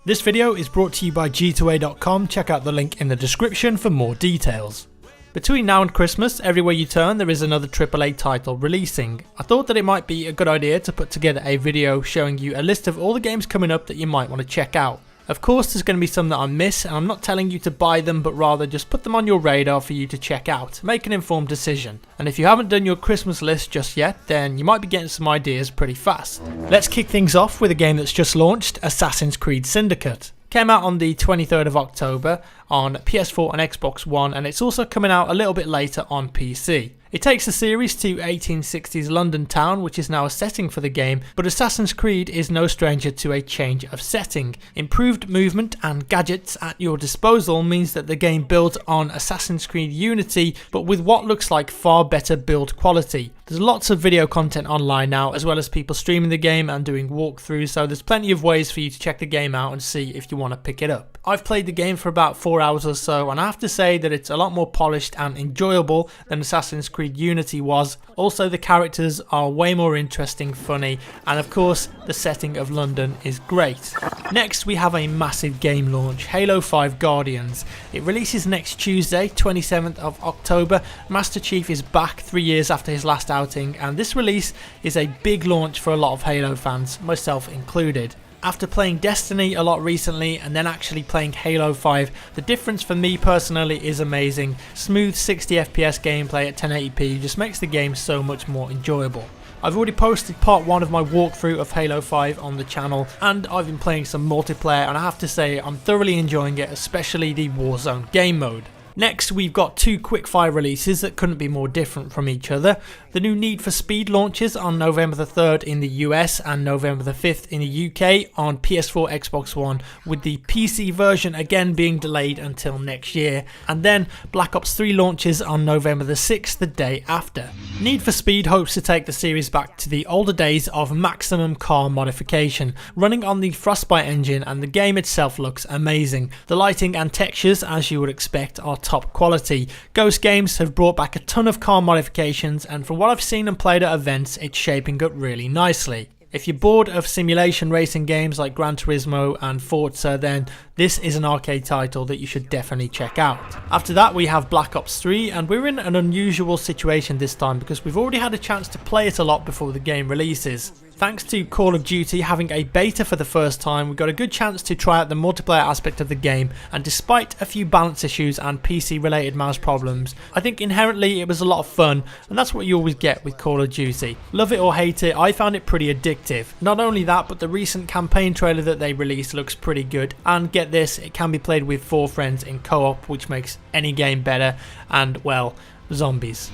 This video is brought to you by G2A.com, check out the link in the description for more details. Between now and Christmas, everywhere you turn there is another AAA title releasing. I thought that it might be a good idea to put together a video showing you a list of all the games coming up that you might want to check out. Of course there's going to be some that I miss, and I'm not telling you to buy them, but rather just put them on your radar for you to check out. Make an informed decision. And if you haven't done your Christmas list just yet, then you might be getting some ideas pretty fast. Let's kick things off with a game that's just launched, Assassin's Creed Syndicate. Came out on the 23rd of October on PS4 and Xbox One, and it's also coming out a little bit later on PC. It takes the series to 1860s London town, which is now a setting for the game, but Assassin's Creed is no stranger to a change of setting. Improved movement and gadgets at your disposal means that the game builds on Assassin's Creed Unity, but with what looks like far better build quality. There's lots of video content online now, as well as people streaming the game and doing walkthroughs, so there's plenty of ways for you to check the game out and see if you want to pick it up. I've played the game for about 4 hours or so, and I have to say that it's a lot more polished and enjoyable than Assassin's Creed Unity was. Also, the characters are way more interesting, funny, and of course the setting of London is great. Next we have a massive game launch, Halo 5 Guardians. It releases next Tuesday, 27th of October. Master Chief is back 3 years after his last outing, and this release is a big launch for a lot of Halo fans, myself included. After playing Destiny a lot recently and then actually playing Halo 5, the difference for me personally is amazing. Smooth 60 FPS gameplay at 1080p just makes the game so much more enjoyable. I've already posted part 1 of my walkthrough of Halo 5 on the channel, and I've been playing some multiplayer, and I have to say I'm thoroughly enjoying it, especially the Warzone game mode. Next we've got 2 quickfire releases that couldn't be more different from each other. The new Need for Speed launches on November the 3rd in the US and November the 5th in the UK on PS4, Xbox One, with the PC version again being delayed until next year. And then Black Ops 3 launches on November the 6th, the day after. Need for Speed hopes to take the series back to the older days of maximum car modification, running on the Frostbite engine, and the game itself looks amazing. The lighting and textures, as you would expect, are top quality. Ghost Games have brought back a ton of car modifications, and from what I've seen and played at events, it's shaping up really nicely. If you're bored of simulation racing games like Gran Turismo and Forza, then this is an arcade title that you should definitely check out. After that we have Black Ops 3, and we're in an unusual situation this time because we've already had a chance to play it a lot before the game releases. Thanks to Call of Duty having a beta for the first time, we got a good chance to try out the multiplayer aspect of the game, and despite a few balance issues and PC related mouse problems, I think inherently it was a lot of fun, and that's what you always get with Call of Duty. Love it or hate it, I found it pretty addictive. Not only that, but the recent campaign trailer that they released looks pretty good, and get this, it can be played with 4 friends in co-op, which makes any game better, and well, zombies.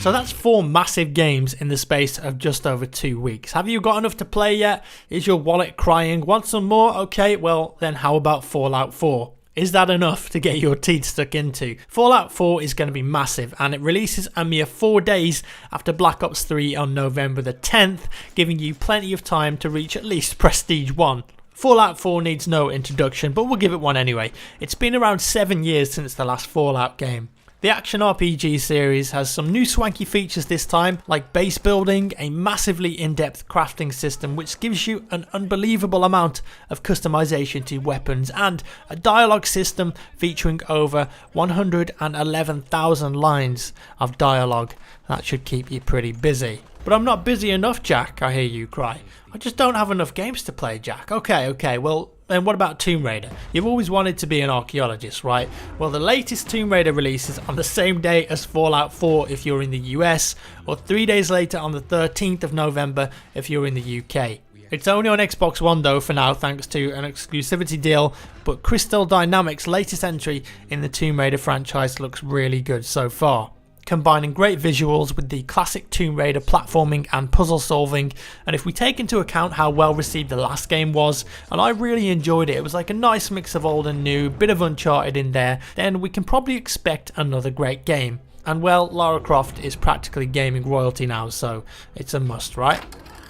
So that's 4 massive games in the space of just over 2 weeks. Have you got enough to play yet? Is your wallet crying? Want some more? Okay, well then how about Fallout 4? Is that enough to get your teeth stuck into? Fallout 4 is going to be massive, and it releases a mere 4 days after Black Ops 3 on November the 10th, giving you plenty of time to reach at least Prestige 1. Fallout 4 needs no introduction, but we'll give it one anyway. It's been around 7 years since the last Fallout game. The action RPG series has some new swanky features this time, like base building, a massively in-depth crafting system which gives you an unbelievable amount of customization to weapons, and a dialogue system featuring over 111,000 lines of dialogue. That should keep you pretty busy. But I'm not busy enough, Jack, I hear you cry. I just don't have enough games to play, Jack. Okay, well, then what about Tomb Raider? You've always wanted to be an archaeologist, right? Well, the latest Tomb Raider releases on the same day as Fallout 4 if you're in the US, or 3 days later on the 13th of November if you're in the UK. It's only on Xbox One though for now, thanks to an exclusivity deal, but Crystal Dynamics' latest entry in the Tomb Raider franchise looks really good so far, combining great visuals with the classic Tomb Raider platforming and puzzle solving. And if we take into account how well received the last game was, and I really enjoyed it, it was like a nice mix of old and new, bit of Uncharted in there, then we can probably expect another great game. And well, Lara Croft is practically gaming royalty now, so it's a must, right?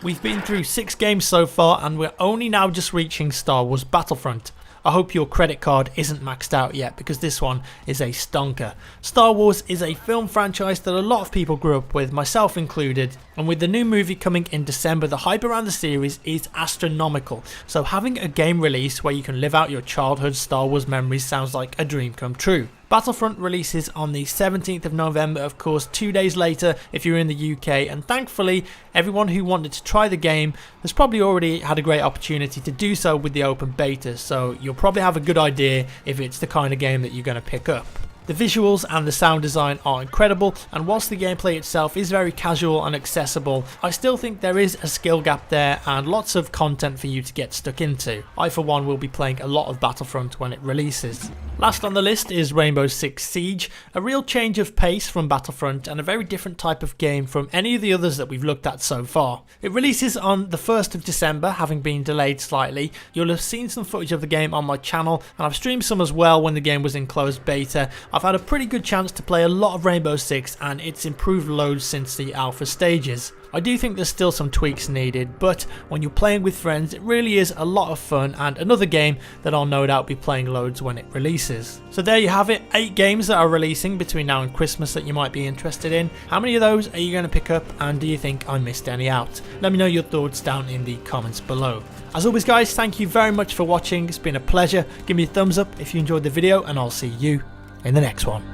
We've been through 6 games so far, and we're only now just reaching Star Wars Battlefront. I hope your credit card isn't maxed out yet, because this one is a stonker. Star Wars is a film franchise that a lot of people grew up with, myself included, And with the new movie coming in December, the hype around the series is astronomical, so having a game release where you can live out your childhood Star Wars memories sounds like a dream come true. Battlefront releases on the 17th of November, of course 2 days later if you're in the UK, and thankfully everyone who wanted to try the game has probably already had a great opportunity to do so with the open beta, so you'll probably have a good idea if it's the kind of game that you're going to pick up. The visuals and the sound design are incredible, and whilst the gameplay itself is very casual and accessible, I still think there is a skill gap there and lots of content for you to get stuck into. I for one will be playing a lot of Battlefront when it releases. Last on the list is Rainbow Six Siege, a real change of pace from Battlefront and a very different type of game from any of the others that we've looked at so far. It releases on the 1st of December, having been delayed slightly. You'll have seen some footage of the game on my channel, and I've streamed some as well when the game was in closed beta. I've had a pretty good chance to play a lot of Rainbow Six, and it's improved loads since the alpha stages. I do think there's still some tweaks needed, but when you're playing with friends it really is a lot of fun, and another game that I'll no doubt be playing loads when it releases. So there you have it, 8 games that are releasing between now and Christmas that you might be interested in. How many of those are you going to pick up, and do you think I missed any out? Let me know your thoughts down in the comments below. As always guys, thank you very much for watching, it's been a pleasure. Give me a thumbs up if you enjoyed the video, and I'll see you in the next one.